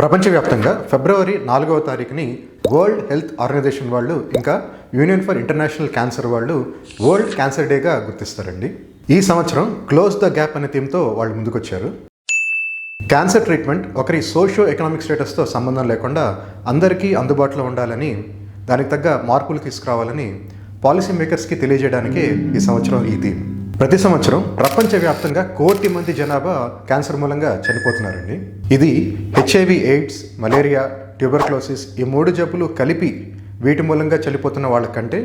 ప్రపంచవ్యాప్తంగా ఫిబ్రవరి 4వ తారీఖుని వరల్డ్ హెల్త్ ఆర్గనైజేషన్ వాళ్ళు ఇంకా యూనియన్ ఫర్ ఇంటర్నేషనల్ క్యాన్సర్ వాళ్ళు వరల్డ్ క్యాన్సర్ డేగా గుర్తిస్తారండి. ఈ సంవత్సరం క్లోజ్ ద గ్యాప్ అనే థీమ్తో వాళ్ళు ముందుకొచ్చారు. క్యాన్సర్ ట్రీట్మెంట్ ఒకరి సోషియో ఎకనామిక్ స్టేటస్తో సంబంధం లేకుండా అందరికీ అందుబాటులో ఉండాలని, దానికి తగ్గ మార్పులు తీసుకురావాలని పాలసీ మేకర్స్కి తెలియజేయడానికే ఈ సంవత్సరం ఈ థీమ్. ప్రతి సంవత్సరం ప్రపంచవ్యాప్తంగా 1 కోటి మంది జనాభా క్యాన్సర్ మూలంగా చనిపోతున్నారండి. ఇది HIV, ఎయిడ్స్, మలేరియా, ట్యూబర్క్లోసిస్ ఈ 3 జబ్బులు కలిపి వీటి మూలంగా చనిపోతున్న వాళ్ళకంటే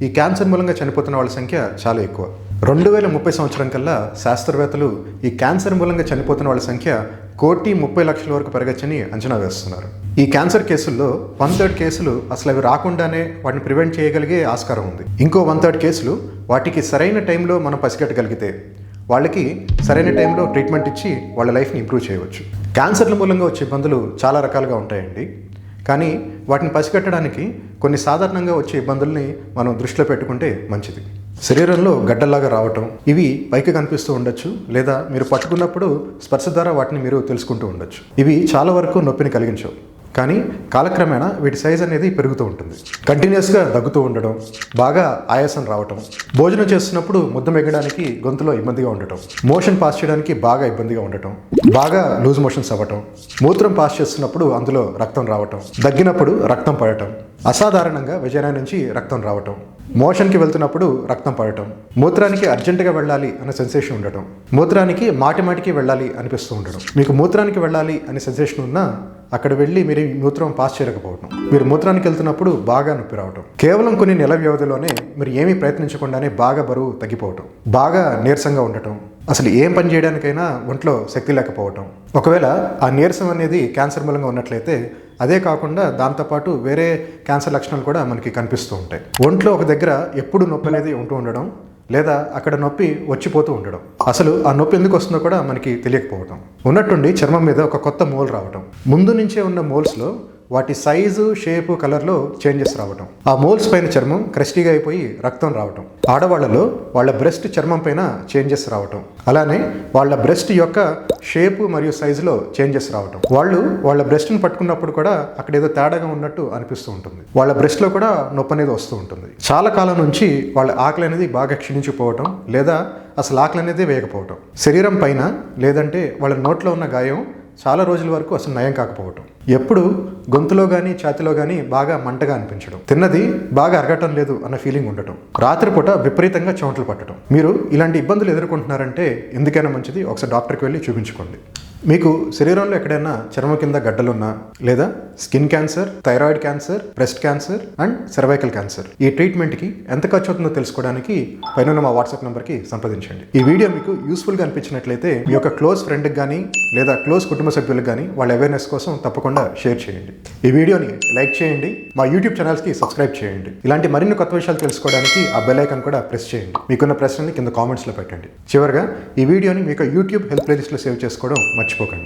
ఈ క్యాన్సర్ మూలంగా చనిపోతున్న వాళ్ళ సంఖ్య చాలా ఎక్కువ. 2030 సంవత్సరం కల్లా శాస్త్రవేత్తలు ఈ క్యాన్సర్ మూలంగా చనిపోతున్న వాళ్ళ సంఖ్య 1,30,00,000 వరకు పెరగచ్చని అంచనా వేస్తున్నారు. ఈ క్యాన్సర్ కేసుల్లో 1/3 కేసులు అసలు అవి రాకుండానే వాటిని ప్రివెంట్ చేయగలిగే ఆస్కారం ఉంది. ఇంకో 1/3 కేసులు వాటికి సరైన టైంలో మనం పసిగట్టగలిగితే వాళ్ళకి సరైన టైంలో ట్రీట్మెంట్ ఇచ్చి వాళ్ళ లైఫ్ని ఇంప్రూవ్ చేయవచ్చు. క్యాన్సర్ల మూలంగా వచ్చే ఇబ్బందులు చాలా రకాలుగా ఉంటాయండి. కానీ వాటిని పసిగట్టడానికి కొన్ని సాధారణంగా వచ్చే ఇబ్బందుల్ని మనం దృష్టిలో పెట్టుకుంటే మంచిది. శరీరంలో గడ్డల్లాగా రావటం, ఇవి పైకి కనిపిస్తూ ఉండొచ్చు, లేదా మీరు పట్టుకున్నప్పుడు స్పర్శ ద్వారా వాటిని మీరు తెలుసుకుంటూ ఉండొచ్చు. ఇవి చాలా వరకు నొప్పిని కలిగించవు, కానీ కాలక్రమేణా వీటి సైజ్ అనేది పెరుగుతూ ఉంటుంది. కంటిన్యూస్గా దగ్గుతూ ఉండడం, బాగా ఆయాసం రావటం, భోజనం చేస్తున్నప్పుడు ముద్ద మింగడానికి గొంతులో ఇబ్బందిగా ఉండటం, మోషన్ పాస్ చేయడానికి బాగా ఇబ్బందిగా ఉండటం, బాగా లూజ్ మోషన్స్ అవ్వటం, మూత్రం పాస్ చేస్తున్నప్పుడు అందులో రక్తం రావటం, దగ్గినప్పుడు రక్తం పడటం, అసాధారణంగా వెజైనా నుంచి రక్తం రావటం, మోషన్కి వెళ్తున్నప్పుడు రక్తం పడటం, మూత్రానికి అర్జెంటుగా వెళ్ళాలి అనే సెన్సేషన్ ఉండటం, మూత్రానికి మాటిమాటికి వెళ్ళాలి అనిపిస్తూ ఉండడం, మీకు మూత్రానికి వెళ్ళాలి అనే సెన్సేషన్ ఉన్నా అక్కడ వెళ్ళి మీరు మూత్రం పాస్ చేయలేకపోవటం, మీరు మూత్రానికి వెళ్తున్నప్పుడు బాగా నొప్పి రావటం, కేవలం కొన్ని నెల వ్యవధిలోనే మీరు ఏమీ ప్రయత్నించకుండానే బాగా బరువు తగ్గిపోవటం, బాగా నీరసంగా ఉండటం, అసలు ఏం పని చేయడానికైనా ఒంట్లో శక్తి లేకపోవటం. ఒకవేళ ఆ నీరసం అనేది క్యాన్సర్ మూలంగా ఉన్నట్లయితే అదే కాకుండా దాంతోపాటు వేరే క్యాన్సర్ లక్షణాలు కూడా మనకి కనిపిస్తూ ఉంటాయి. ఒంట్లో ఒక దగ్గర ఎప్పుడు నొప్పి అనేది ఉంటూ ఉండడం, లేదా అక్కడ నొప్పి వచ్చిపోతూ ఉండడం, అసలు ఆ నొప్పి ఎందుకు వస్తుందో కూడా మనకి తెలియకపోవటం, ఉన్నట్టుండి చర్మం మీద ఒక కొత్త మోల్ రావటం, ముందు నుంచే ఉన్న మోల్స్లో వాటి సైజు, షేపు, కలర్లో చేంజెస్ రావటం, ఆ మోల్స్ పైన చర్మం క్రస్టీగా అయిపోయి రక్తం రావటం, ఆడవాళ్లలో వాళ్ళ బ్రెస్ట్ చర్మం పైన చేంజెస్ రావటం, అలానే వాళ్ళ బ్రెస్ట్ యొక్క షేపు మరియు సైజులో చేంజెస్ రావటం, వాళ్ళ బ్రెస్ట్ని పట్టుకున్నప్పుడు కూడా అక్కడ ఏదో తేడాగా ఉన్నట్టు అనిపిస్తూ ఉంటుంది, వాళ్ళ బ్రెస్ట్లో కూడా నొప్పి అనేది వస్తూ ఉంటుంది. చాలా కాలం నుంచి వాళ్ళ ఆకలి అనేది బాగా క్షీణించిపోవటం, లేదా అసలు ఆకలి అనేది వేయకపోవటం, శరీరం పైన లేదంటే వాళ్ళ నోట్లో ఉన్న గాయం చాలా రోజుల వరకు అసలు నయం కాకపోవటం, ఎప్పుడు గొంతులో కానీ ఛాతిలో కానీ బాగా మంటగా అనిపించడం, తిన్నది బాగా అరగటం లేదు అన్న ఫీలింగ్ ఉండటం, రాత్రిపూట విపరీతంగా చెమటలు పట్టడం. మీరు ఇలాంటి ఇబ్బందులు ఎదుర్కొంటున్నారంటే ఎందుకైనా మంచిది ఒకసారి డాక్టర్కి వెళ్ళి చూపించుకోండి. మీకు శరీరంలో ఎక్కడైనా చర్మం కింద గడ్డలున్నా, లేదా skin cancer, thyroid cancer, breast cancer and cervical cancer, ఈ ట్రీట్మెంట్కి ఎంత ఖర్చు అవుతుందో తెలుసుకోవడానికి పైన మా వాట్సాప్ నెంబర్కి సంప్రదించండి. ఈ వీడియో మీకు యూస్ఫుల్గా అనిపించినట్లయితే మీ యొక్క క్లోజ్ ఫ్రెండ్కి కానీ లేదా క్లోజ్ కుటుంబ సభ్యులకు కానీ వాళ్ళ అవేర్నెస్ కోసం తప్పకుండా షేర్ చేయండి. ఈ వీడియోని లైక్ చేయండి, మా యూట్యూబ్ ఛానల్స్కి సబ్స్క్రైబ్ చేయండి. ఇలాంటి మరిన్ని కొత్త విషయాలు తెలుసుకోవడానికి ఆ బెల్ ఐకాన్ కూడా ప్రెస్ చేయండి. మీకున్న ప్రశ్నని కింద కామెంట్స్లో పెట్టండి. చివరిగా ఈ వీడియోని మీకు యూట్యూబ్ హెల్ప్ ప్లేలిస్ట్లో సేవ్ చేసుకోవడం మర్చిపోకండి.